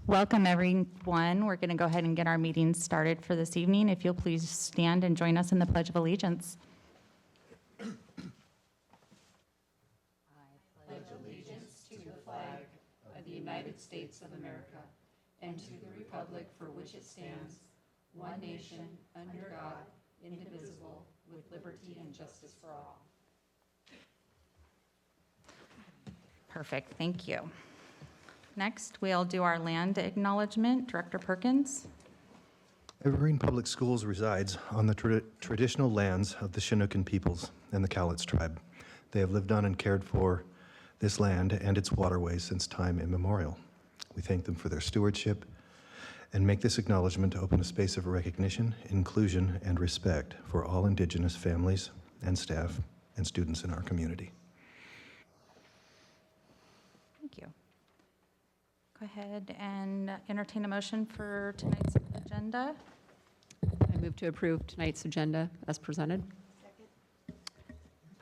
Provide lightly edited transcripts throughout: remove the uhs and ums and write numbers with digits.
Welcome, everyone. We're going to go ahead and get our meeting started for this evening. If you'll please stand and join us in the Pledge of Allegiance. United States of America, and to the republic for which it stands, one nation, under God, indivisible, with liberty and justice for all. Perfect, thank you. Next, we'll do our land acknowledgement. Director Perkins. Evergreen Public Schools resides on the traditional lands of the Chinookan peoples and the Cowlitz tribe. They have lived on and cared for this land and its waterways since time immemorial. We thank them for their stewardship and make this acknowledgement to open a space of recognition, inclusion, and respect for all Indigenous families and staff and students in our community. Thank you. Go ahead and entertain a motion for tonight's agenda. I move to approve tonight's agenda as presented.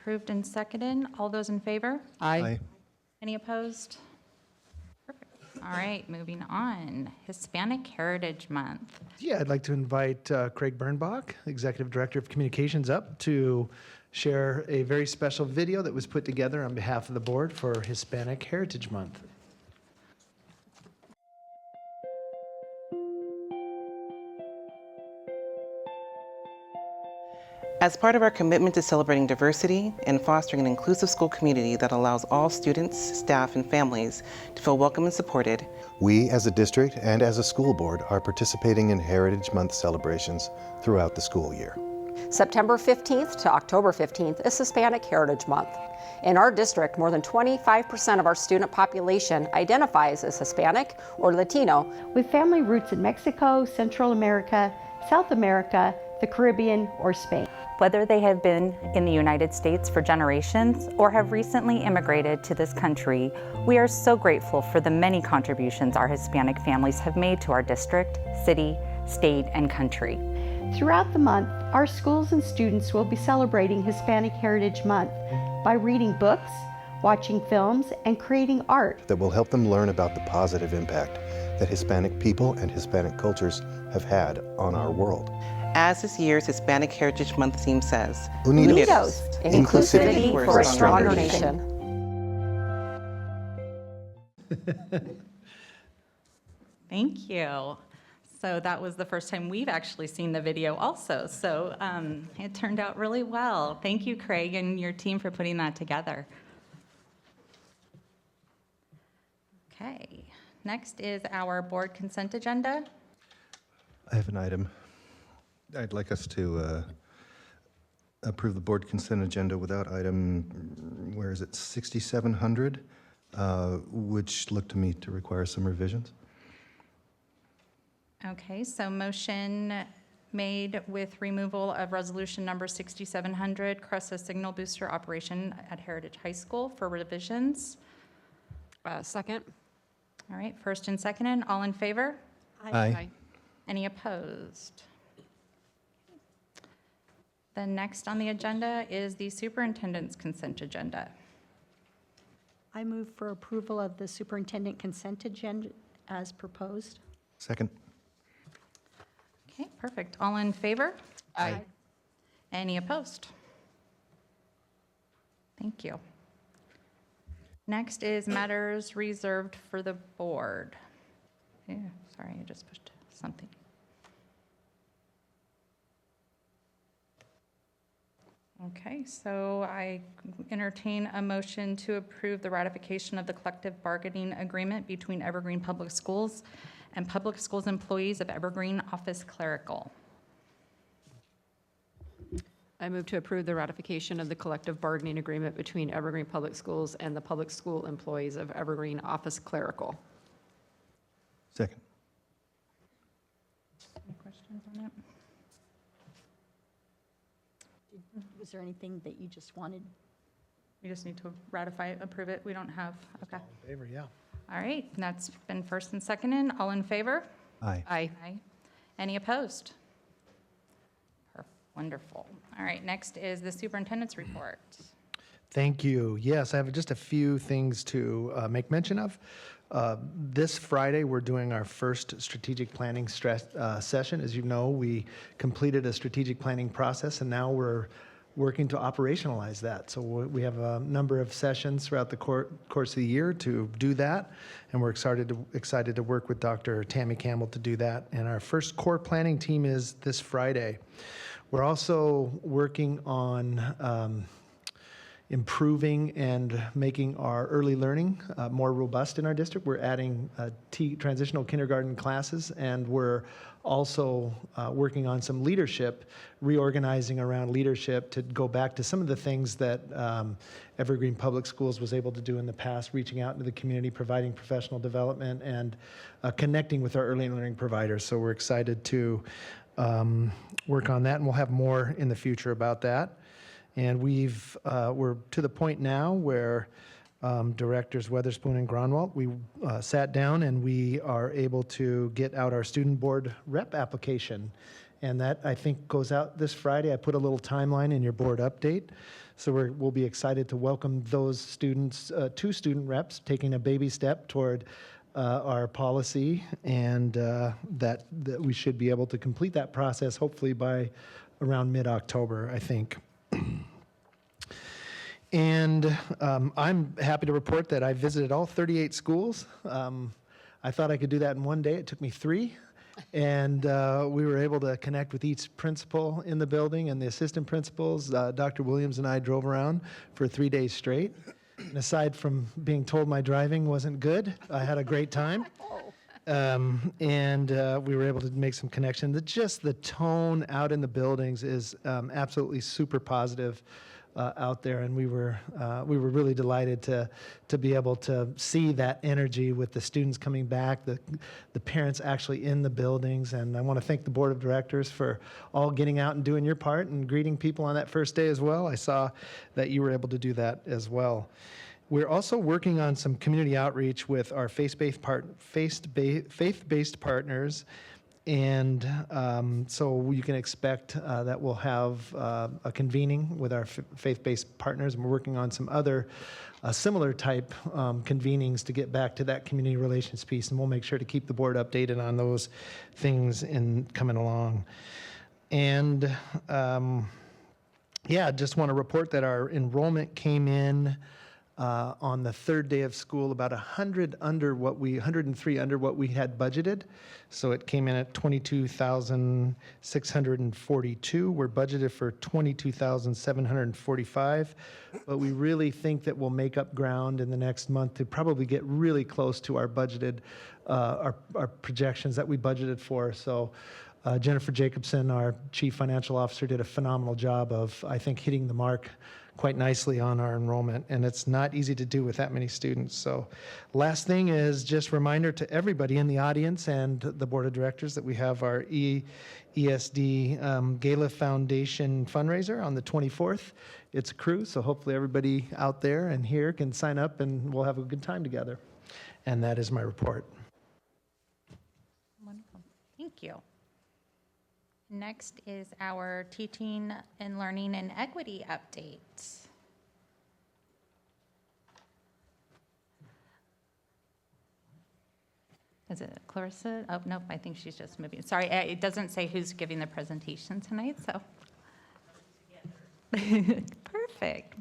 Approved and seconded. All those in favor? Aye. Any opposed? Perfect. All right, moving on. Hispanic Heritage Month. Yeah, I'd like to invite Craig Birnbach, Executive Director of Communications, up to share a very special video that was put together on behalf of the board for Hispanic Heritage Month. As part of our commitment to celebrating diversity and fostering an inclusive school community that allows all students, staff, and families to feel welcome and supported, We, as a district and as a school board, are participating in Heritage Month celebrations throughout the school year. September 15th to October 15th is Hispanic Heritage Month. In our district, more than 25% of our student population identifies as Hispanic or Latino. With family roots in Mexico, Central America, South America, the Caribbean, or Spain. Whether they have been in the United States for generations or have recently immigrated to this country, we are so grateful for the many contributions our Hispanic families have made to our district, city, state, and country. Throughout the month, our schools and students will be celebrating Hispanic Heritage Month by reading books, watching films, and creating art That will help them learn about the positive impact that Hispanic people and Hispanic cultures have had on our world. as this year's Hispanic Heritage Month theme says, Unidos, inclusivity for a stronger nation. Thank you. So that was the first time we've actually seen the video also. So it turned out really well. Thank you, Craig, and your team for putting that together. Okay, next is our board consent agenda. I have an item. I'd like us to approve the board consent agenda without item, where is it, 6700, which looked to me to require some revisions. Okay, so motion made with removal of resolution number 6700, Cressa Signal Booster Operation at Heritage High School for revisions. Second. All right, first and seconded, all in favor? Aye. Any opposed? The next on the agenda is the superintendent's consent agenda. I move for approval of the superintendent consent agenda as proposed. Second. Okay, perfect. All in favor? Aye. Any opposed? Thank you. Next is matters reserved for the board. Yeah, sorry, I just pushed something. Okay, so I entertain a motion to approve the ratification of the collective bargaining agreement between Evergreen Public Schools and Public Schools employees of Evergreen Office Clerical. I move to approve the ratification of the collective bargaining agreement between Evergreen Public Schools and the public school employees of Evergreen Office Clerical. Second. Any questions on it? Was there anything that you just wanted? We just need to ratify it, approve it. We don't have, okay. In favor, yeah. All right, that's been first and seconded. All in favor? Aye. Aye. Aye. Any opposed? Wonderful. All right, next is the superintendent's report. Thank you. Yes, I have just a few things to make mention of. This Friday, we're doing our first strategic planning session. As you know, we completed a strategic planning process, and now we're working to operationalize that. So we have a number of sessions throughout the course of the year to do that, and we're excited to work with Dr. Tammy Campbell to do that. And our first core planning team is this Friday. We're also working on improving and making our early learning more robust in our district. We're adding transitional kindergarten classes, and we're also working on some leadership, reorganizing around leadership to go back to some of the things that Evergreen Public Schools was able to do in the past, reaching out into the community, providing professional development, and connecting with our early learning providers. So we're excited to work on that, and we'll have more in the future about that. And we're to the point now where Directors Weatherspoon and Gronwald, we sat down and we are able to get out our student board rep application. And that, I think, goes out this Friday. I put a little timeline in your board update. So we'll be excited to welcome those students, 2 student reps, taking a baby step toward our policy, and that we should be able to complete that process hopefully by around mid-October, I think. And I'm happy to report that I visited all 38 schools. I thought I could do that in one day. It took me 3. And we were able to connect with each principal in the building and the assistant principals. Dr. Williams and I drove around for 3 days straight. And aside from being told my driving wasn't good, I had a great time. And we were able to make some connection. Just the tone out in the buildings is absolutely super positive out there, and we were really delighted to be able to see that energy with the students coming back, the parents actually in the buildings. And I want to thank the board of directors for all getting out and doing your part and greeting people on that first day as well. I saw that you were able to do that as well. We're also working on some community outreach with our faith-based partners, and so you can expect that we'll have a convening with our faith-based partners, and we're working on some other similar type convenings to get back to that community relations piece, and we'll make sure to keep the board updated on those things coming along. And yeah, just want to report that our enrollment came in on the 3rd day of school, about 103 under what we had budgeted. So it came in at 22,642. We're budgeted for 22,745, but we really think that we'll make up ground in the next month to probably get really close to our budgeted, our projections that we budgeted for. So Jennifer Jacobson, our Chief Financial Officer, did a phenomenal job of, I think, hitting the mark quite nicely on our enrollment, and it's not easy to do with that many students. So last thing is just reminder to everybody in the audience and the board of directors that we have our ESD Gala Foundation fundraiser on the 24th. It's a cruise, so hopefully everybody out there and here can sign up and we'll have a good time together. And that is my report. Wonderful. Thank you. Next is our teaching and learning and equity update. Is it Clarissa? Oh, nope, I think she's just moving. Sorry, it doesn't say who's giving the presentation tonight, so. Perfect.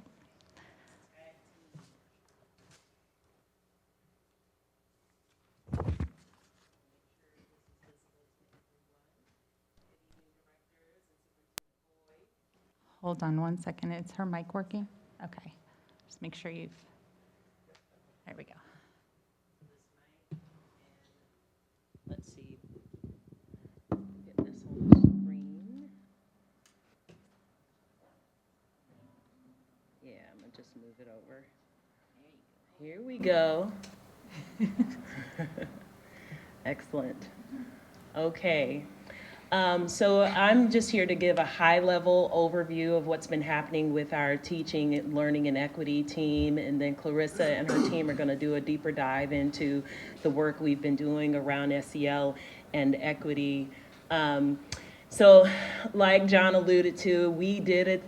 Hold on one second. Is her mic working? Okay. Just make sure you've, there we go. Let's see. Get this whole screen. Yeah, I'm gonna just move it over. Here we go. Excellent. Okay. So I'm just here to give a high-level overview of what's been happening with our teaching, and learning, and equity team, and then Clarissa and her team are going to do a deeper dive into the work we've been doing around SEL and equity. So like John alluded to, we did it,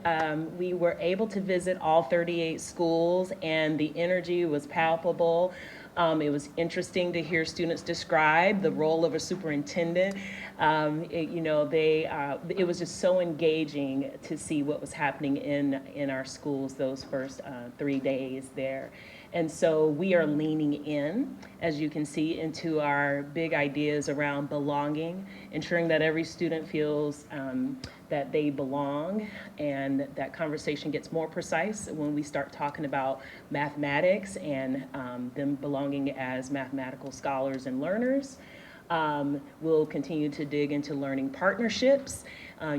we were able to visit all 38 schools, and the energy was palpable. It was interesting to hear students describe the role of a superintendent. It was just so engaging to see what was happening in our schools those first 3 days there. And so we are leaning in, as you can see, into our big ideas around belonging, ensuring that every student feels that they belong, and that conversation gets more precise when we start talking about mathematics and them belonging as mathematical scholars and learners. We'll continue to dig into learning partnerships.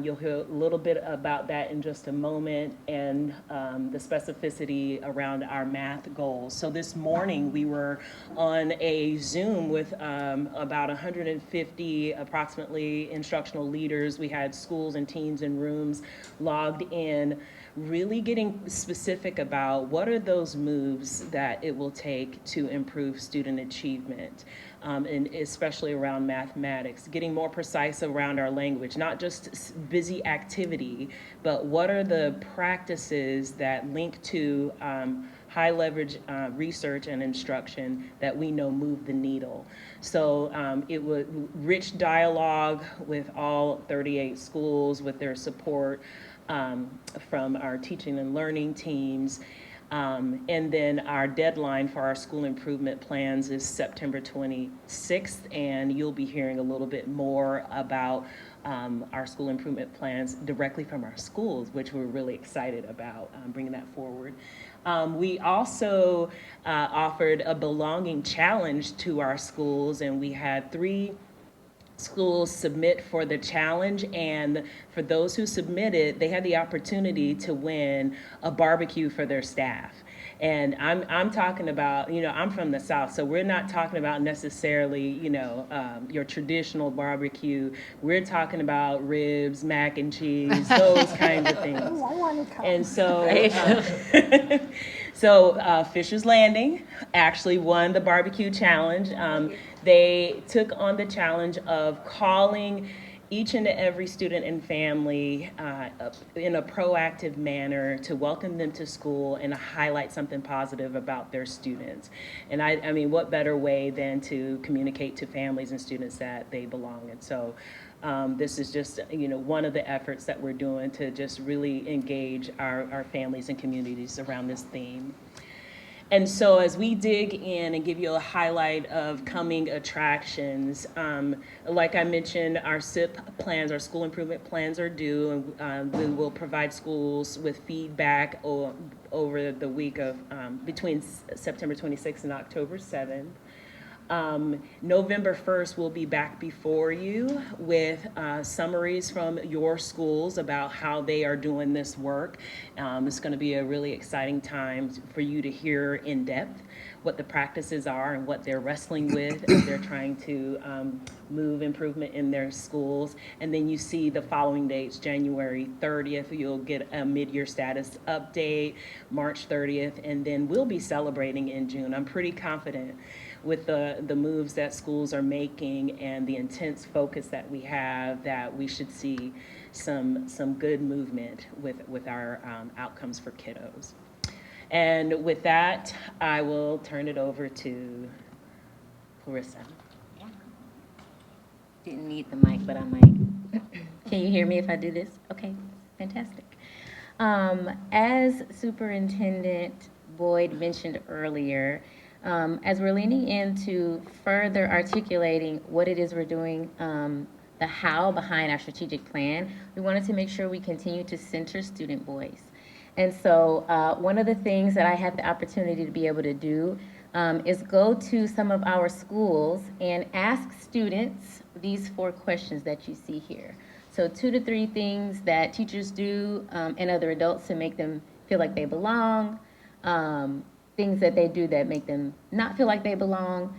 You'll hear a little bit about that in just a moment, and the specificity around our math goals. So this morning we were on a Zoom with about 150 approximately instructional leaders. We had schools and teams and rooms logged in, really getting specific about what are those moves that it will take to improve student achievement. And especially around mathematics, getting more precise around our language, not just busy activity, but what are the practices that link to high leverage research and instruction that we know move the needle. So it was rich dialogue with all 38 schools, with their support from our teaching and learning teams. And then our deadline for our school improvement plans is September 26th, and you'll be hearing a little bit more about our school improvement plans directly from our schools, which we're really excited about bringing that forward. We also offered a belonging challenge to our schools, and we had 3 schools submit for the challenge, and for those who submitted, they had the opportunity to win a barbecue for their staff. And I'm talking about, I'm from the South, so we're not talking about necessarily, your traditional barbecue. We're talking about ribs, mac and cheese, those kinds of things. Oh, I want to come. And so, Fisher's Landing actually won the barbecue challenge. They took on the challenge of calling each and every student and family in a proactive manner to welcome them to school and to highlight something positive about their students. And I mean, what better way than to communicate to families and students that they belong? And so this is just, one of the efforts that we're doing to just really engage our families and communities around this theme. And so as we dig in and give you a highlight of coming attractions, like I mentioned, our SIP plans, our school improvement plans are due, and we will provide schools with feedback over the week of between September 26th and October 7th. November 1st, we'll be back before you with summaries from your schools about how they are doing this work. It's going to be a really exciting time for you to hear in depth what the practices are and what they're wrestling with as they're trying to move improvement in their schools. And then you see the following dates, January 30th, you'll get a mid-year status update, March 30th, and then we'll be celebrating in June. I'm pretty confident with the moves that schools are making and the intense focus that we have, that we should see some good movement with our outcomes for kiddos. And with that, I will turn it over to Clarissa. Didn't need the mic, but I might. Can you hear me if I do this? Okay, fantastic. As Superintendent Boyd mentioned earlier, as we're leaning into further articulating what it is we're doing, the how behind our strategic plan, we wanted to make sure we continue to center student voice. And so one of the things that I had the opportunity to be able to do is go to some of our schools and ask students these 4 questions that you see here. So 2 to 3 things that teachers do and other adults to make them feel like they belong, things that they do that make them not feel like they belong,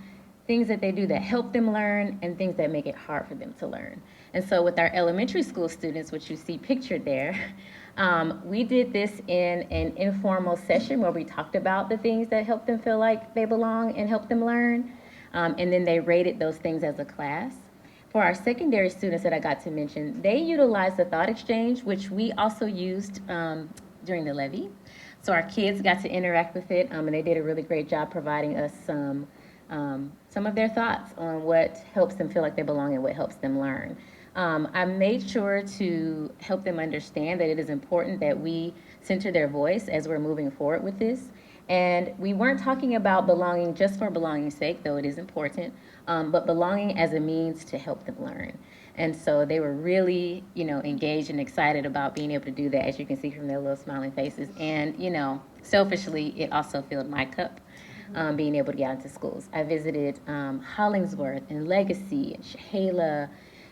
things that they do that help them learn, and things that make it hard for them to learn. And so with our elementary school students, which you see pictured there, we did this in an informal session where we talked about the things that help them feel like they belong and help them learn, and then they rated those things as a class. For our secondary students that I got to mention, they utilized the thought exchange, which we also used during the levy. So our kids got to interact with it, and they did a really great job providing us some some of their thoughts on what helps them feel like they belong and what helps them learn. I made sure to help them understand that it is important that we center their voice as we're moving forward with this. And we weren't talking about belonging just for belonging's sake, though it is important, but belonging as a means to help them learn. And so they were really, engaged and excited about being able to do that, as you can see from their little smiling faces. And, selfishly, it also filled my cup, being able to get out into schools. I visited Hollingsworth and Legacy and Chehalia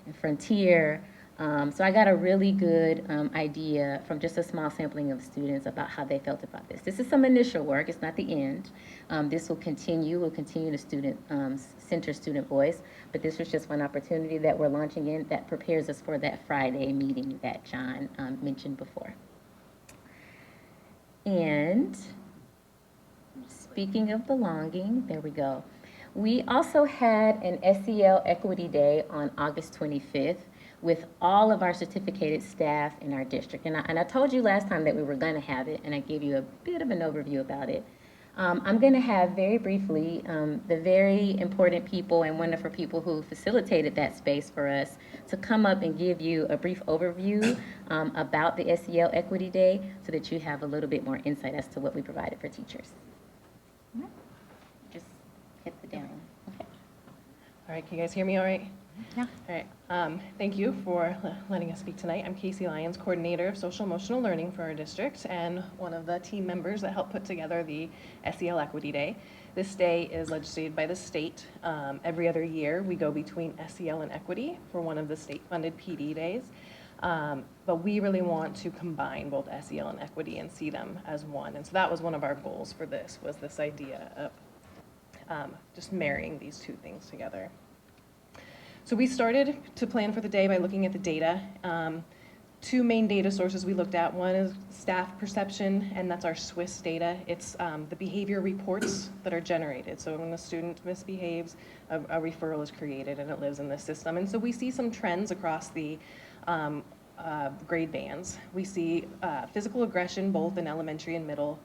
and Frontier. So I got a really good idea from just a small sampling of students about how they felt about this. This is some initial work. It's not the end. This will continue. We'll continue to center student voice. But this was just one opportunity that we're launching in that prepares us for that Friday meeting that John mentioned before. And speaking of belonging, there we go. We also had an SEL Equity Day on August 25th with all of our certificated staff in our district. And I told you last time that we were going to have it, and I gave you a bit of an overview about it. I'm going to have very briefly the very important people and wonderful people who facilitated that space for us to come up and give you a brief overview about the SEL Equity Day so that you have a little bit more insight as to what we provided for teachers. Just hit the down. Okay. All right, can you guys hear me all right? Yeah. All right, thank you for letting us speak tonight. I'm Casey Lyons, Coordinator of Social Emotional Learning for our district and one of the team members that helped put together the SEL Equity Day. This day is legislated by the state. Every other year, we go between SEL and equity for one of the state-funded PD days. But we really want to combine both SEL and equity and see them as one. And so that was one of our goals for this, was this idea of just marrying these two things together. So we started to plan for the day by looking at the data. Two main data sources we looked at. One is staff perception, and that's our Swiss data. It's the behavior reports that are generated. So when a student misbehaves, a referral is created and it lives in this system. And so we see some trends across the grade bands. We see physical aggression both in elementary and middle.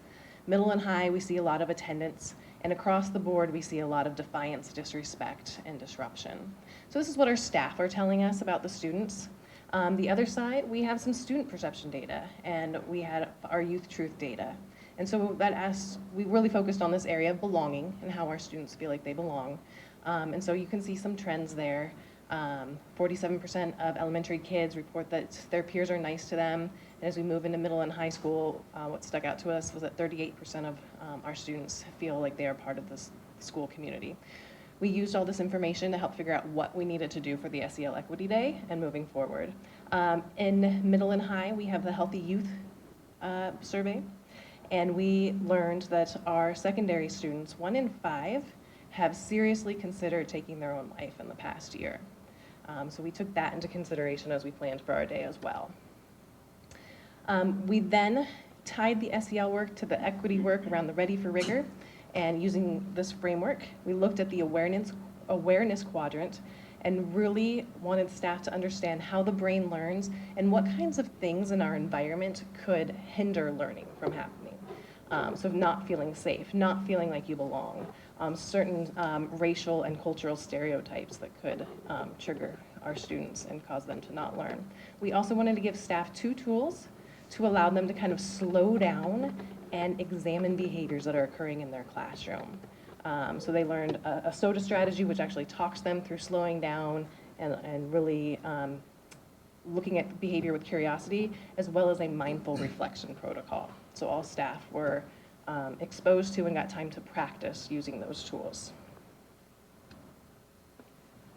Middle and high, we see a lot of attendance. And across the board, we see a lot of defiance, disrespect, and disruption. So this is what our staff are telling us about the students. The other side, we have some student perception data, and we had our youth truth data. And so we really focused on this area of belonging and how our students feel like they belong. And so you can see some trends there. 47% of elementary kids report that their peers are nice to them. And as we move into middle and high school, what stuck out to us was that 38% of our students feel like they are part of this school community. We used all this information to help figure out what we needed to do for the SEL Equity Day and moving forward. In middle and high, we have the Healthy Youth survey, and we learned that our secondary students, 1 in 5, have seriously considered taking their own life in the past year. So we took that into consideration as we planned for our day as well. We then tied the SEL work to the equity work around the Ready for Rigor. And using this framework, we looked at the awareness quadrant and really wanted staff to understand how the brain learns and what kinds of things in our environment could hinder learning from happening. So not feeling safe, not feeling like you belong, certain racial and cultural stereotypes that could trigger our students and cause them to not learn. We also wanted to give staff 2 tools to allow them to kind of slow down and examine behaviors that are occurring in their classroom. So they learned a SOTA strategy, which actually talks them through slowing down and really looking at behavior with curiosity, as well as a mindful reflection protocol. So all staff were exposed to and got time to practice using those tools.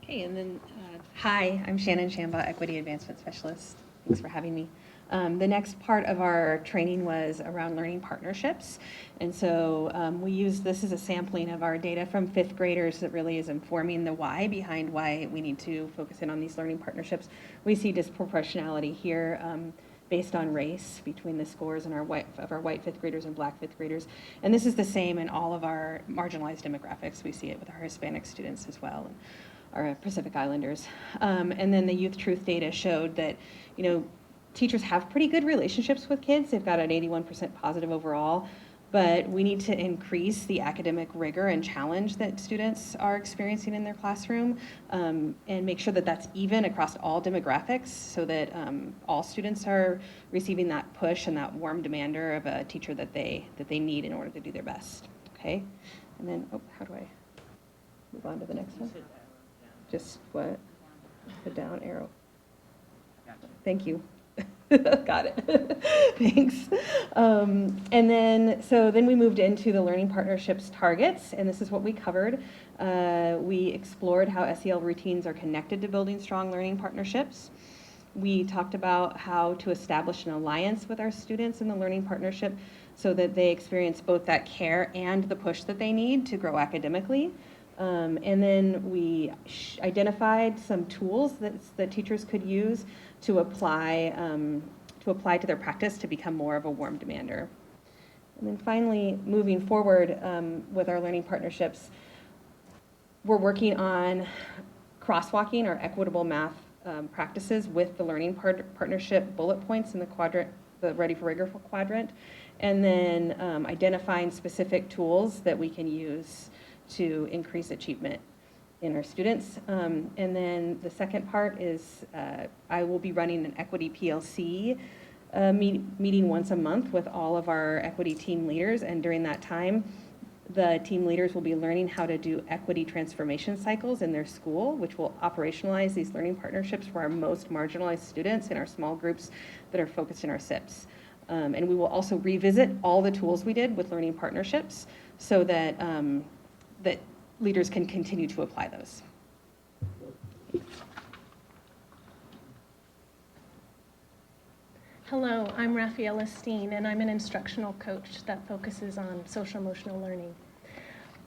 Okay, and then, hi, I'm Shannon Shambaugh, Equity Advancement Specialist. Thanks for having me. The next part of our training was around learning partnerships. And so we use this as a sampling of our data from 5th graders that really is informing the why behind why we need to focus in on these learning partnerships. We see disproportionality here based on race between the scores and our white 5th graders and black 5th graders. And this is the same in all of our marginalized demographics. We see it with our Hispanic students as well, and our Pacific Islanders. And then the youth truth data showed that, teachers have pretty good relationships with kids. They've got an 81% positive overall, but we need to increase the academic rigor and challenge that students are experiencing in their classroom, and make sure that that's even across all demographics, so that all students are receiving that push and that warm demander of a teacher that they need in order to do their best. Okay, and then how do I move on to the next one? Just what? The down arrow. Thank you. Got it. Thanks. And then we moved into the learning partnerships targets, and this is what we covered. We explored how SEL routines are connected to building strong learning partnerships. We talked about how to establish an alliance with our students in the learning partnership so that they experience both that care and the push that they need to grow academically. And then we identified some tools that teachers could use to apply to their practice to become more of a warm demander. And then finally, moving forward with our learning partnerships, we're working on crosswalking our equitable math practices with the learning partnership bullet points in the quadrant, the Ready for Rigor quadrant, and then identifying specific tools that we can use to increase achievement in our students. And then the second part is I will be running an equity PLC meeting once a month with all of our equity team leaders, and during that time, the team leaders will be learning how to do equity transformation cycles in their school, which will operationalize these learning partnerships for our most marginalized students in our small groups that are focused in our SIPs. And we will also revisit all the tools we did with learning partnerships so that that leaders can continue to apply those. Hello, I'm Rafaela Steen, and I'm an instructional coach that focuses on social-emotional learning.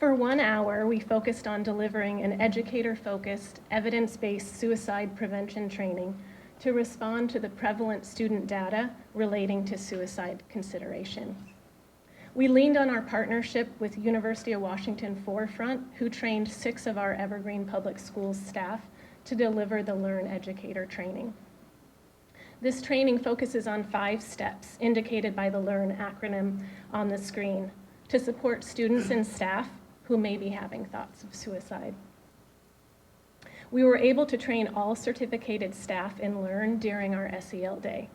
For 1 hour, we focused on delivering an educator-focused, evidence-based suicide prevention training to respond to the prevalent student data relating to suicide consideration. We leaned on our partnership with University of Washington Forefront, who trained 6 of our Evergreen Public Schools staff to deliver the Learn Educator training. This training focuses on 5 steps indicated by the LEARN acronym on the screen to support students and staff who may be having thoughts of suicide. We were able to train all certificated staff in LEARN during our SEL day.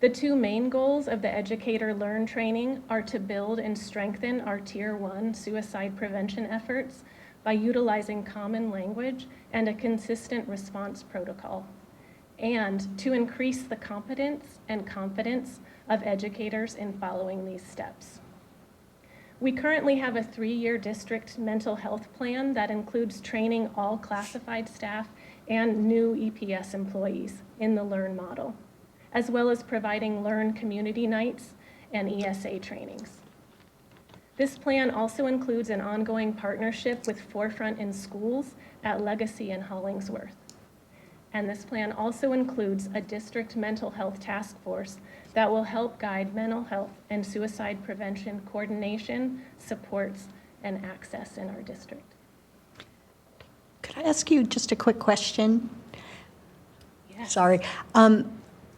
The 2 main goals of the Educator Learn training are to build and strengthen our Tier 1 suicide prevention efforts by utilizing common language and a consistent response protocol, and to increase the competence and confidence of educators in following these steps. We currently have a 3-year district mental health plan that includes training all classified staff and new EPS employees in the LEARN model, as well as providing LEARN community nights and ESA trainings. This plan also includes an ongoing partnership with Forefront in Schools at Legacy and Hollingsworth. And this plan also includes a district mental health task force that will help guide mental health and suicide prevention coordination, supports, and access in our district. Could I ask you just a quick question? Yes. Sorry.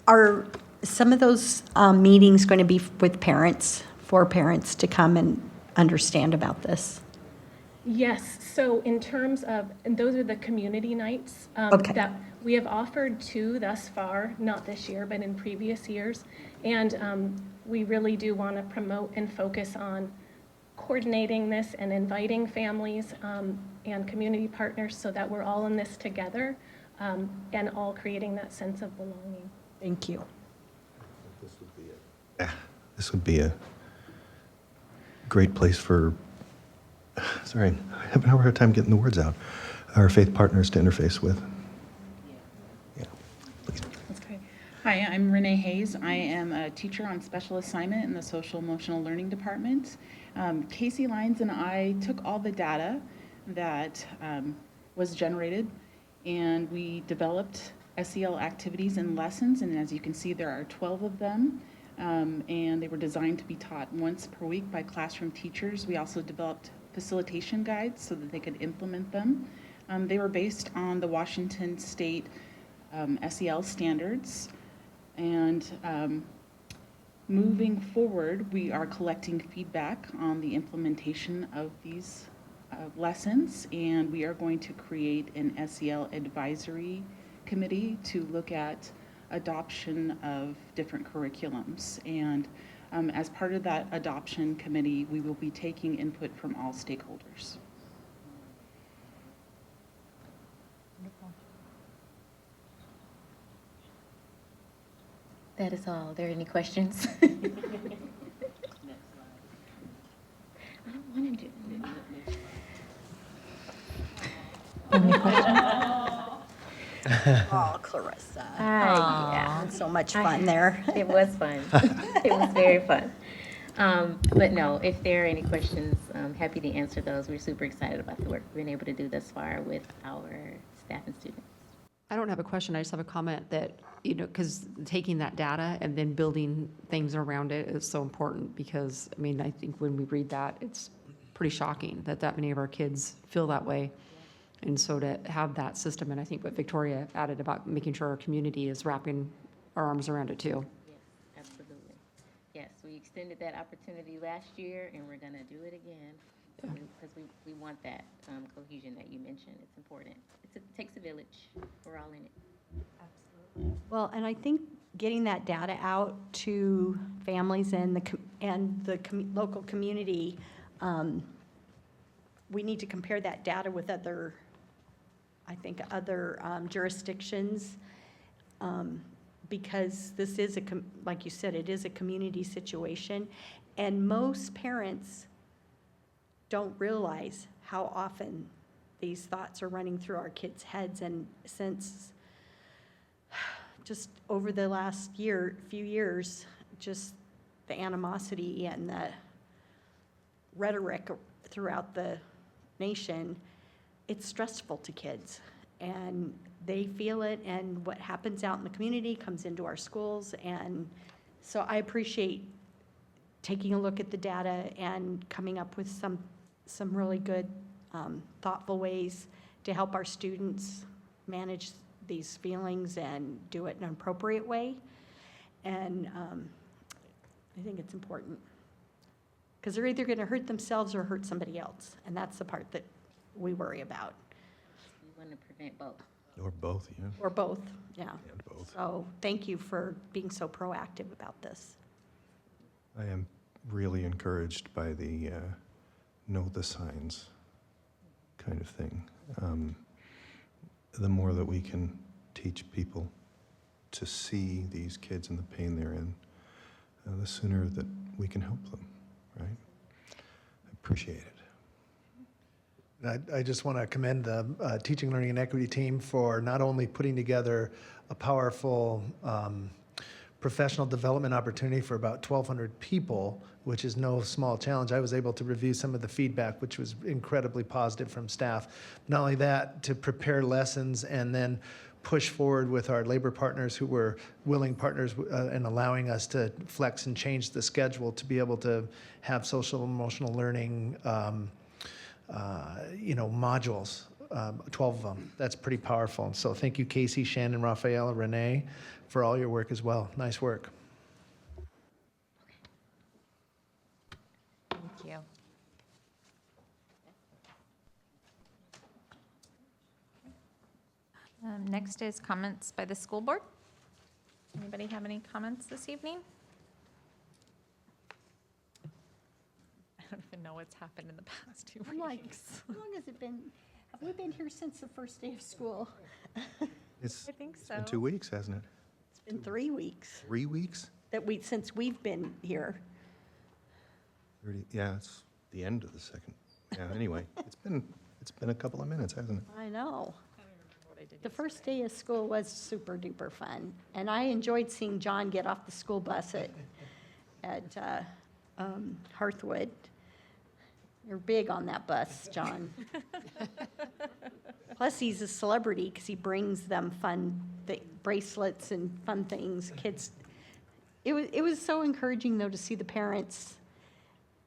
Are some of those meetings going to be with parents, for parents to come and understand about this? Yes, so in terms of, and those are the community nights Okay. that we have offered 2 thus far, not this year, but in previous years. And we really do want to promote and focus on coordinating this and inviting families and community partners so that we're all in this together and all creating that sense of belonging. Thank you. This would be a great place for, sorry, I have a hard time getting the words out, our faith partners to interface with. Yeah, please. That's great. Hi, I'm Renee Hayes. I am a teacher on special assignment in the social emotional learning department. Casey Lyons and I took all the data that was generated, and we developed SEL activities and lessons, and as you can see, there are 12 of them, and they were designed to be taught once per week by classroom teachers. We also developed facilitation guides so that they could implement them. They were based on the Washington State SEL standards, and Moving forward, we are collecting feedback on the implementation of these lessons, and we are going to create an SEL advisory committee to look at adoption of different curriculums. And as part of that adoption committee, we will be taking input from all stakeholders. That is all. Are there any questions? I don't want to do Any questions? Oh, Clarissa. Yeah. So much fun there. It was fun. It was very fun. But no, if there are any questions, I'm happy to answer those. We're super excited about the work we've been able to do thus far with our staff and students. I don't have a question, I just have a comment that, because taking that data and then building things around it is so important, because, I mean, I think when we read that, it's pretty shocking that many of our kids feel that way. And so to have that system, and I think what Victoria added about making sure our community is wrapping our arms around it too. Yes, absolutely. Yes, we extended that opportunity last year, and we're going to do it again. Because we want that cohesion that you mentioned. It's important. It takes a village. We're all in it. Absolutely. Well, and I think getting that data out to families and the local community, we need to compare that data with other jurisdictions, because this is like you said, it is a community situation, and most parents don't realize how often these thoughts are running through our kids' heads. And since just over the last few years, just the animosity and the rhetoric throughout the nation, it's stressful to kids. And they feel it, and what happens out in the community comes into our schools. And so I appreciate taking a look at the data and coming up with some really good, thoughtful ways to help our students manage these feelings and do it in an appropriate way. And I think it's important, because they're either going to hurt themselves or hurt somebody else, and that's the part that we worry about. We want to prevent both. Or both, yeah. Or both, yeah. And both. So thank you for being so proactive about this. I am really encouraged by the know the signs kind of thing. The more that we can teach people to see these kids and the pain they're in, the sooner that we can help them, right? I appreciate it. I just want to commend the Teaching, Learning, and Equity team for not only putting together a powerful professional development opportunity for about 1,200 people, which is no small challenge. I was able to review some of the feedback, which was incredibly positive from staff. Not only that, to prepare lessons and then push forward with our labor partners who were willing partners and allowing us to flex and change the schedule to be able to have social and emotional learning modules, 12 of them. That's pretty powerful. And so thank you, Casey, Shannon, Raphael, Renee, for all your work as well. Nice work. Thank you. Next is comments by the school board. Anybody have any comments this evening? I don't even know what's happened in the past 2 weeks. How long has it been? Have we been here since the first day of school? It's I think so. been 2 weeks, hasn't it? It's been 3 weeks 3 weeks? since we've been here. Yeah, it's the end of the second. Yeah, anyway, it's been a couple of minutes, hasn't it? I know. The first day of school was super duper fun, and I enjoyed seeing John get off the school bus at Hearthwood. You're big on that bus, John. Plus, he's a celebrity because he brings them fun bracelets and fun things. Kids, it was so encouraging though to see the parents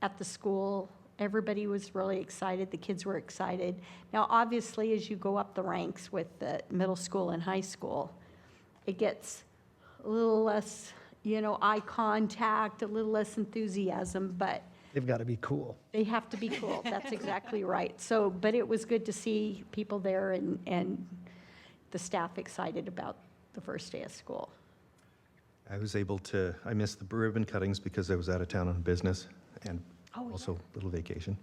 at the school. Everybody was really excited. The kids were excited. Now, obviously, as you go up the ranks with the middle school and high school, it gets a little less eye contact, a little less enthusiasm, but They've got to be cool. they have to be cool. That's exactly right. So, but it was good to see people there and the staff excited about the first day of school. I was able to, I missed the ribbon cuttings because I was out of town on business and Oh, also a little vacation.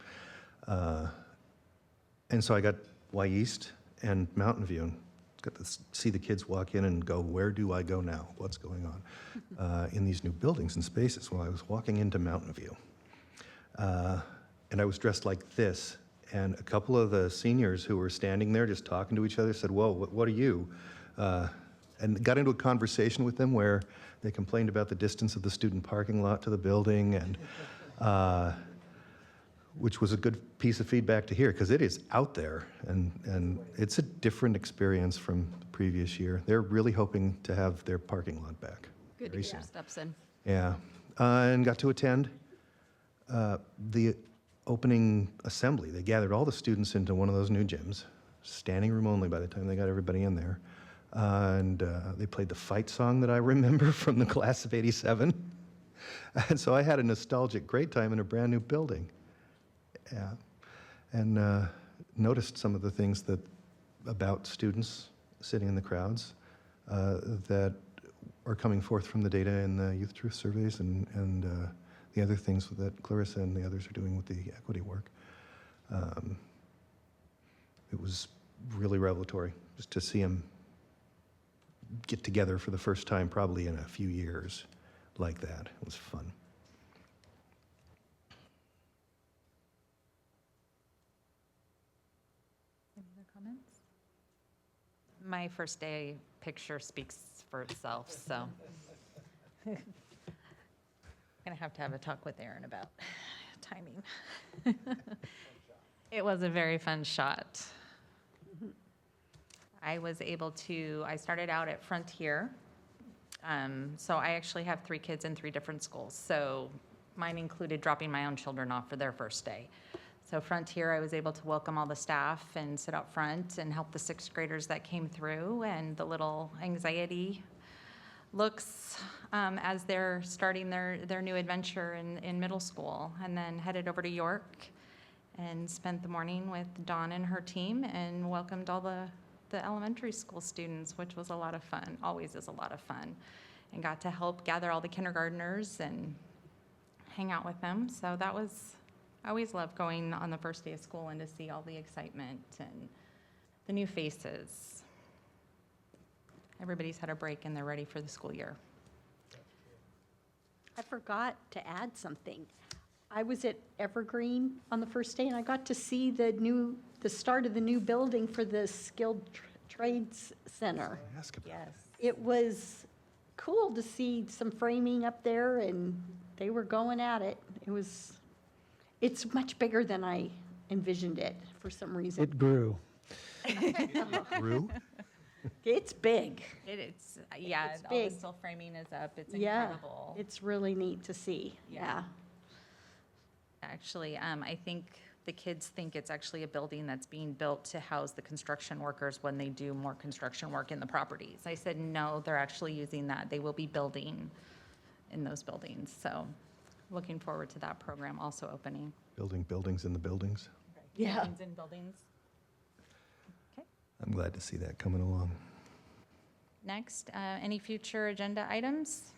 And so I got Y East and Mountain View and got to see the kids walk in and go, where do I go now? What's going on in these new buildings and spaces? Well, I was walking into Mountain View and I was dressed like this. And a couple of the seniors who were standing there just talking to each other said, whoa, what are you? And got into a conversation with them where they complained about the distance of the student parking lot to the building, and which was a good piece of feedback to hear because it is out there and it's a different experience from the previous year. They're really hoping to have their parking lot back. Good to very get soon. your steps in. Yeah, and got to attend the opening assembly. They gathered all the students into one of those new gyms, standing room only by the time they got everybody in there. And they played the fight song that I remember from the class of '87. And so I had a nostalgic great time in a brand new building. Yeah, and noticed some of the things that about students sitting in the crowds that are coming forth from the data in the Youth Truth surveys and the other things that Clarissa and the others are doing with the equity work. It was really revelatory just to see them get together for the first time probably in a few years like that. It was fun. Any other comments? My first day picture speaks for itself, so. I'm gonna have to have a talk with Aaron about timing. It was a very fun shot. I started out at Frontier. So I actually have 3 kids in 3 different schools. So mine included dropping my own children off for their first day. So Frontier, I was able to welcome all the staff and sit out front and help the 6th graders that came through and the little anxiety looks as they're starting their new adventure in middle school. And then headed over to York and spent the morning with Dawn and her team and welcomed all the elementary school students, which was a lot of fun, always is a lot of fun, and got to help gather all the kindergartners and hang out with them. So I always love going on the first day of school and to see all the excitement and the new faces. Everybody's had a break and they're ready for the school year. I forgot to add something. I was at Evergreen on the first day, and I got to see the start of the new building for the Skilled Trades Center. Yes. It was cool to see some framing up there, and they were going at it. It's much bigger than I envisioned it for some reason. It grew. Grew? It's big. It's yeah, It's all big. the steel framing is up. It's Yeah, incredible. it's really neat to see. Yeah. Actually, I think the kids think it's actually a building that's being built to house the construction workers when they do more construction work in the properties. I said, no, they're actually using that. They will be building in those buildings. So looking forward to that program also opening. Building buildings in the buildings. Yeah. Buildings in buildings. Okay. I'm glad to see that coming along. Next, any future agenda items?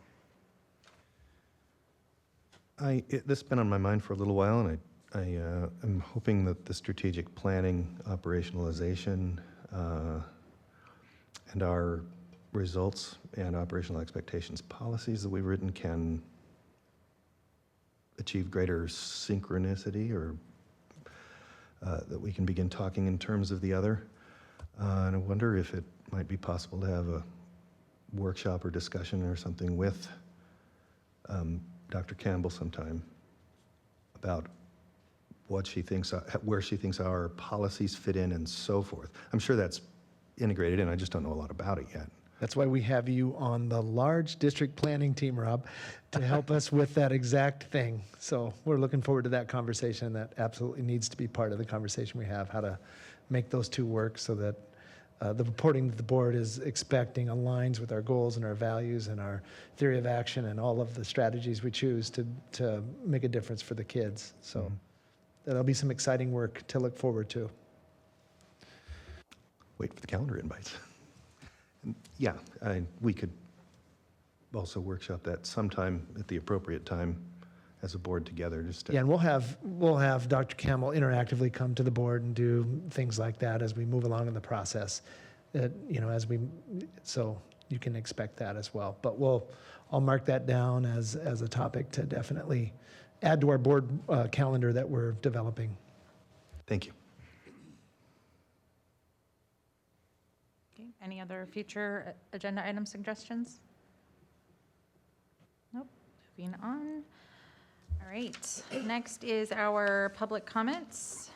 This has been on my mind for a little while, and I am hoping that the strategic planning, operationalization, and our results and operational expectations policies that we've written can achieve greater synchronicity, or that we can begin talking in terms of the other. And I wonder if it might be possible to have a workshop or discussion or something with Dr. Campbell sometime about what she thinks, where she thinks our policies fit in and so forth. I'm sure that's integrated in, I just don't know a lot about it yet. That's why we have you on the large district planning team, Rob, to help us with that exact thing. So we're looking forward to that conversation. That absolutely needs to be part of the conversation we have, how to make those two work so that the reporting that the board is expecting aligns with our goals and our values and our theory of action and all of the strategies we choose to make a difference for the kids. So that'll be some exciting work to look forward to. Wait for the calendar invites. And yeah, we could also workshop that sometime at the appropriate time as a board together. Just to, Yeah, and we'll have Dr. Campbell interactively come to the board and do things like that as we move along in the process. So you can expect that as well. But I'll mark that down as a topic to definitely add to our board calendar that we're developing. Thank you. Okay, any other future agenda item suggestions? Nope, moving on. All right, next is our public comments.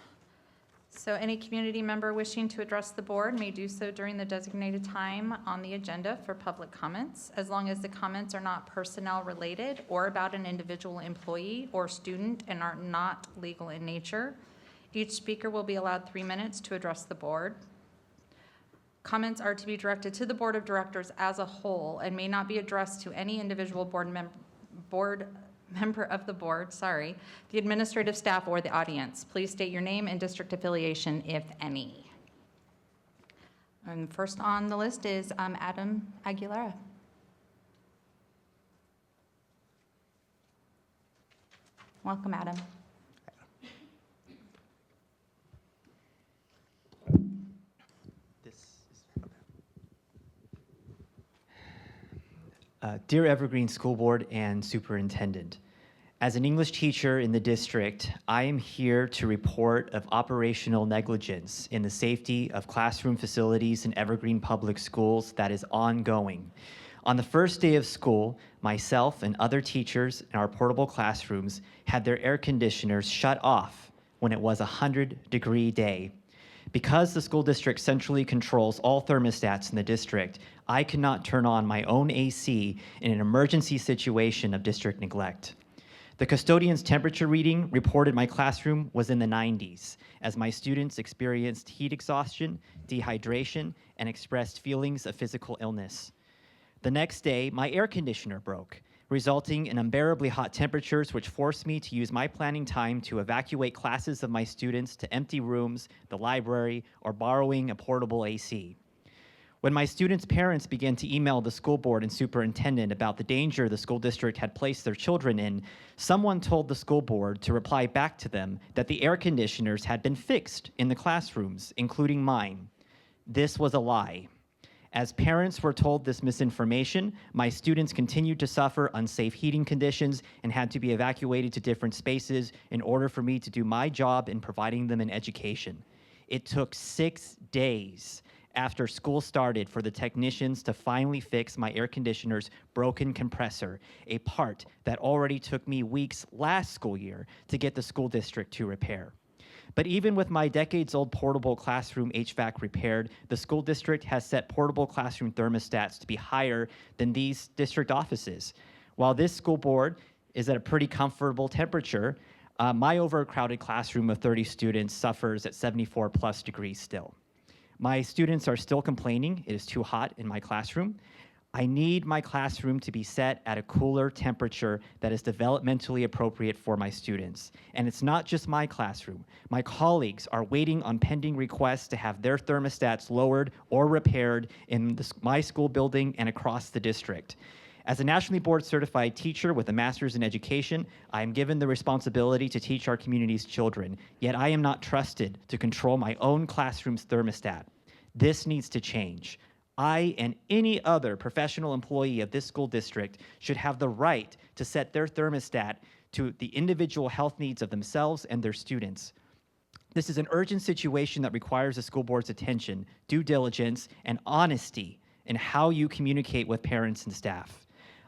So any community member wishing to address the board may do so during the designated time on the agenda for public comments, as long as the comments are not personnel related or about an individual employee or student and are not legal in nature. Each speaker will be allowed 3 minutes to address the board. Comments are to be directed to the board of directors as a whole and may not be addressed to any individual board member of the board, the administrative staff or the audience. Please state your name and district affiliation, if any. And first on the list is Adam Aguilera. Welcome, Adam. Dear Evergreen School Board and Superintendent, as an English teacher in the district, I am here to report of operational negligence in the safety of classroom facilities in Evergreen Public Schools that is ongoing. On the first day of school, myself and other teachers in our portable classrooms had their air conditioners shut off when it was a 100-degree day. Because the school district centrally controls all thermostats in the district, I could not turn on my own AC in an emergency situation of district neglect. The custodian's temperature reading reported my classroom was in the 90s, as my students experienced heat exhaustion, dehydration, and expressed feelings of physical illness. The next day, my air conditioner broke, resulting in unbearably hot temperatures which forced me to use my planning time to evacuate classes of my students to empty rooms, the library, or borrowing a portable AC. When my students' parents began to email the school board and superintendent about the danger the school district had placed their children in, someone told the school board to reply back to them that the air conditioners had been fixed in the classrooms, including mine. This was a lie. As parents were told this misinformation, my students continued to suffer unsafe heating conditions and had to be evacuated to different spaces in order for me to do my job in providing them an education. It took 6 days after school started for the technicians to finally fix my air conditioner's broken compressor, a part that already took me weeks last school year to get the school district to repair. But even with my decades-old portable classroom HVAC repaired, the school district has set portable classroom thermostats to be higher than these district offices. While this school board is at a pretty comfortable temperature, my overcrowded classroom of 30 students suffers at 74+ degrees still. My students are still complaining it is too hot in my classroom. I need my classroom to be set at a cooler temperature that is developmentally appropriate for my students. And it's not just my classroom. My colleagues are waiting on pending requests to have their thermostats lowered or repaired in my school building and across the district. As a nationally board certified teacher with a master's in education, I am given the responsibility to teach our community's children, yet I am not trusted to control my own classroom's thermostat. This needs to change. I and any other professional employee of this school district should have the right to set their thermostat to the individual health needs of themselves and their students. This is an urgent situation that requires the school board's attention, due diligence, and honesty in how you communicate with parents and staff.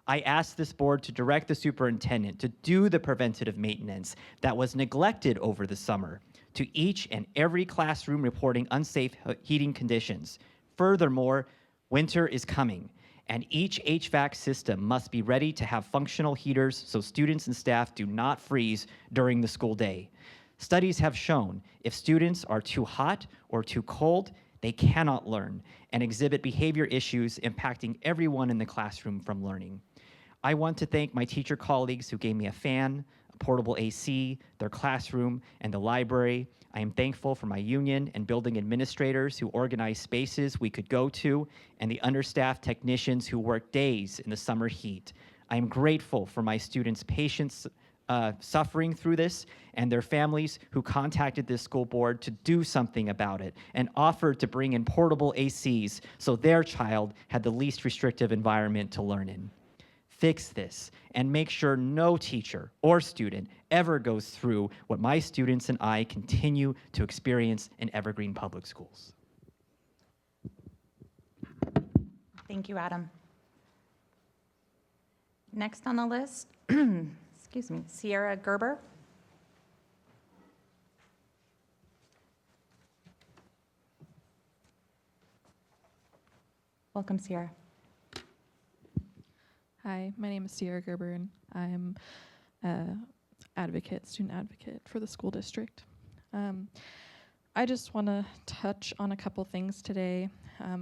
I ask this board to direct the superintendent to do the preventative maintenance that was neglected over the summer to each and every classroom reporting unsafe heating conditions. Furthermore, winter is coming, and each HVAC system must be ready to have functional heaters so students and staff do not freeze during the school day. Studies have shown if students are too hot or too cold, They cannot learn and exhibit behavior issues impacting everyone in the classroom from learning. I want to thank my teacher colleagues who gave me a fan, a portable AC, their classroom, and the library. I am thankful for my union and building administrators who organized spaces we could go to, and the understaffed technicians who worked days in the summer heat. I am grateful for my students' patience suffering through this, and their families who contacted this school board to do something about it and offered to bring in portable ACs so their child had the least restrictive environment to learn in. Fix this and make sure no teacher or student ever goes through what my students and I continue to experience in Evergreen Public Schools. Thank you, Adam. Next on the list, excuse me, Sierra Gerber. Welcome, Sierra. Hi, my name is Sierra Gerber, and I'm student advocate for the school district. I just want to touch on a couple things today.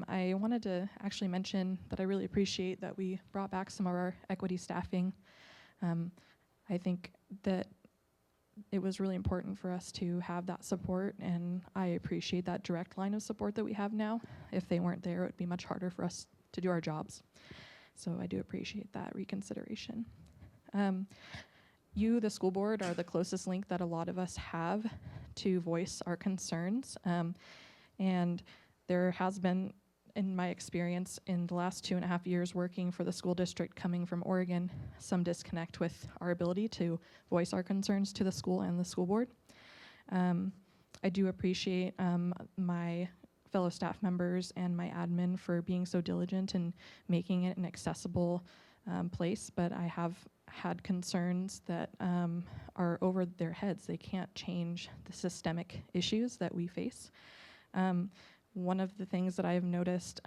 I wanted to actually mention that I really appreciate that we brought back some of our equity staffing. I think that it was really important for us to have that support, and I appreciate that direct line of support that we have now. If they weren't there, it would be much harder for us to do our jobs. So I do appreciate that reconsideration. You, the school board, are the closest link that a lot of us have to voice our concerns. And there has been, in my experience, in the last 2.5 years working for the school district coming from Oregon, some disconnect with our ability to voice our concerns to the school and the school board. I do appreciate my fellow staff members and my admin for being so diligent and making it an accessible place, but I have had concerns that are over their heads. They can't change the systemic issues that we face. One of the things that I have noticed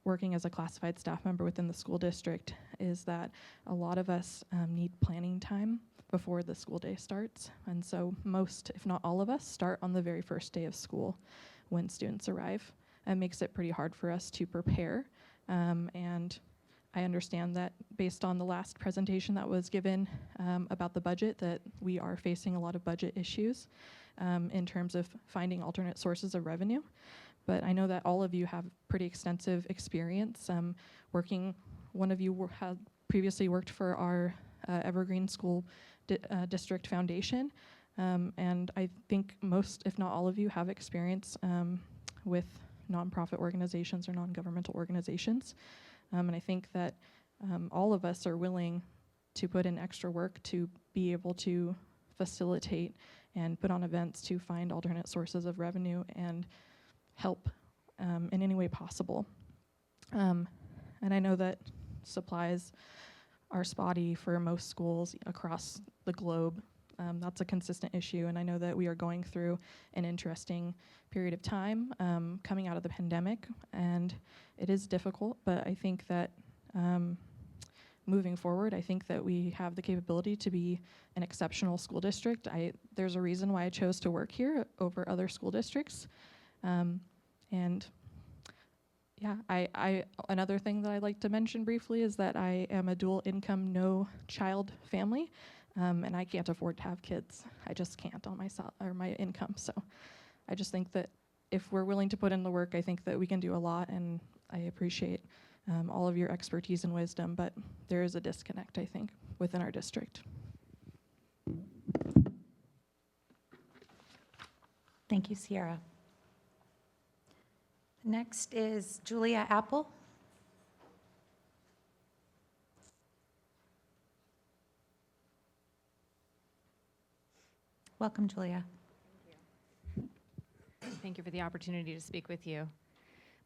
working as a classified staff member within the school district is that a lot of us need planning time before the school day starts. And so most, if not all of us, start on the very first day of school when students arrive. It makes it pretty hard for us to prepare. And I understand that based on the last presentation that was given about the budget, that we are facing a lot of budget issues in terms of finding alternate sources of revenue. But I know that all of you have pretty extensive experience working. One of you had previously worked for our Evergreen School District Foundation. And I think most, if not all of you, have experience with nonprofit organizations or non-governmental organizations. And I think that all of us are willing to put in extra work to be able to facilitate and put on events to find alternate sources of revenue and help in any way possible. And I know that supplies are spotty for most schools across the globe. That's a consistent issue, and I know that we are going through an interesting period of time coming out of the pandemic, and it is difficult, but I think that moving forward, I think that we have the capability to be an exceptional school district. There's a reason why I chose to work here over other school districts, and yeah, another thing that I'd like to mention briefly is that I am a dual income, no child family. And I can't afford to have kids. I just can't on my income. So I just think that if we're willing to put in the work, I think that we can do a lot, and I appreciate all of your expertise and wisdom, but there is a disconnect, I think, within our district. Thank you, Sierra. Next is Julia Apple. Welcome, Julia. Thank you for the opportunity to speak with you.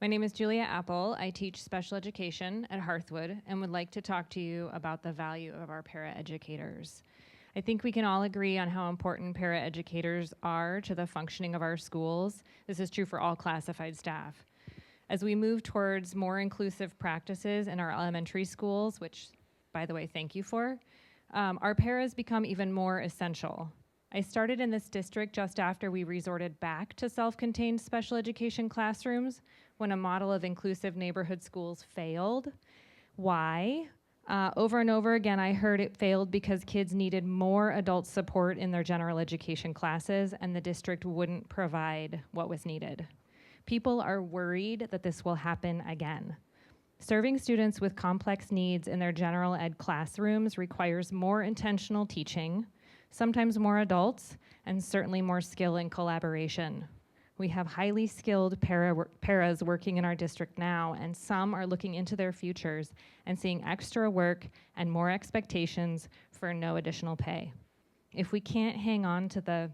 My name is Julia Apple. I teach special education at Hearthwood and would like to talk to you about the value of our paraeducators. I think we can all agree on how important paraeducators are to the functioning of our schools. This is true for all classified staff. As we move towards more inclusive practices in our elementary schools, which, by the way, thank you for, our paras become even more essential. I started in this district just after we resorted back to self-contained special education classrooms when a model of inclusive neighborhood schools failed. Why? Over and over again, I heard it failed because kids needed more adult support in their general education classes, and the district wouldn't provide what was needed. People are worried that this will happen again. Serving students with complex needs in their general ed classrooms requires more intentional teaching, sometimes more adults, and certainly more skill and collaboration. We have highly skilled paras working in our district now, and some are looking into their futures and seeing extra work and more expectations for no additional pay. If we can't hang on to the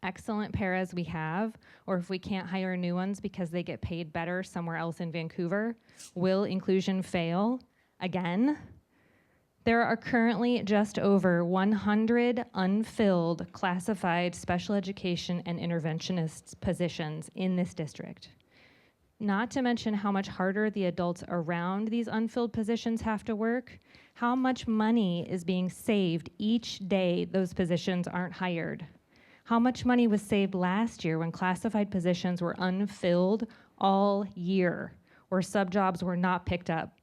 excellent paras we have, or if we can't hire new ones because they get paid better somewhere else in Vancouver, will inclusion fail again? There are currently just over 100 unfilled classified special education and interventionist positions in this district. Not to mention how much harder the adults around these unfilled positions have to work, how much money is being saved each day those positions aren't hired. How much money was saved last year when classified positions were unfilled all year, or sub-jobs were not picked up?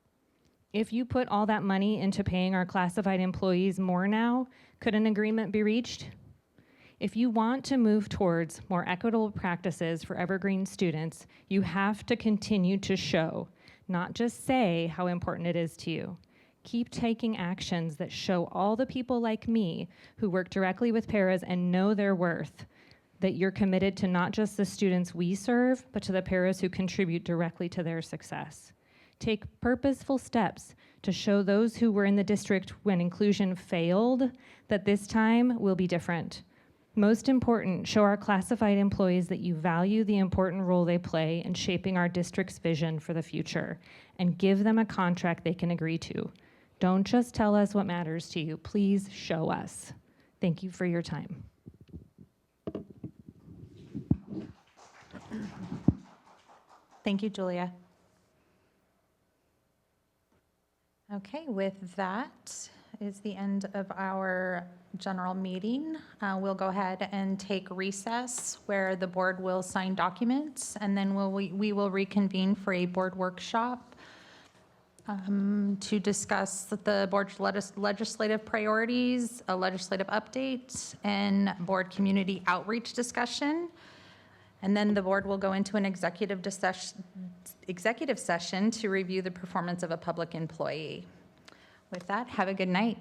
If you put all that money into paying our classified employees more now, could an agreement be reached? If you want to move towards more equitable practices for Evergreen students, you have to continue to show, not just say, how important it is to you. Keep taking actions that show all the people like me who work directly with paras and know their worth, that you're committed to not just the students we serve, but to the paras who contribute directly to their success. Take purposeful steps to show those who were in the district when inclusion failed that this time will be different. Most important, show our classified employees that you value the important role they play in shaping our district's vision for the future, and give them a contract they can agree to. Don't just tell us what matters to you. Please show us. Thank you for your time. Thank you, Julia. Okay, with that is the end of our general meeting. We'll go ahead and take recess where the board will sign documents, and then we will reconvene for a board workshop to discuss the board's legislative priorities, a legislative update, and board community outreach discussion. And then the board will go into an executive session to review the performance of a public employee. With that, have a good night.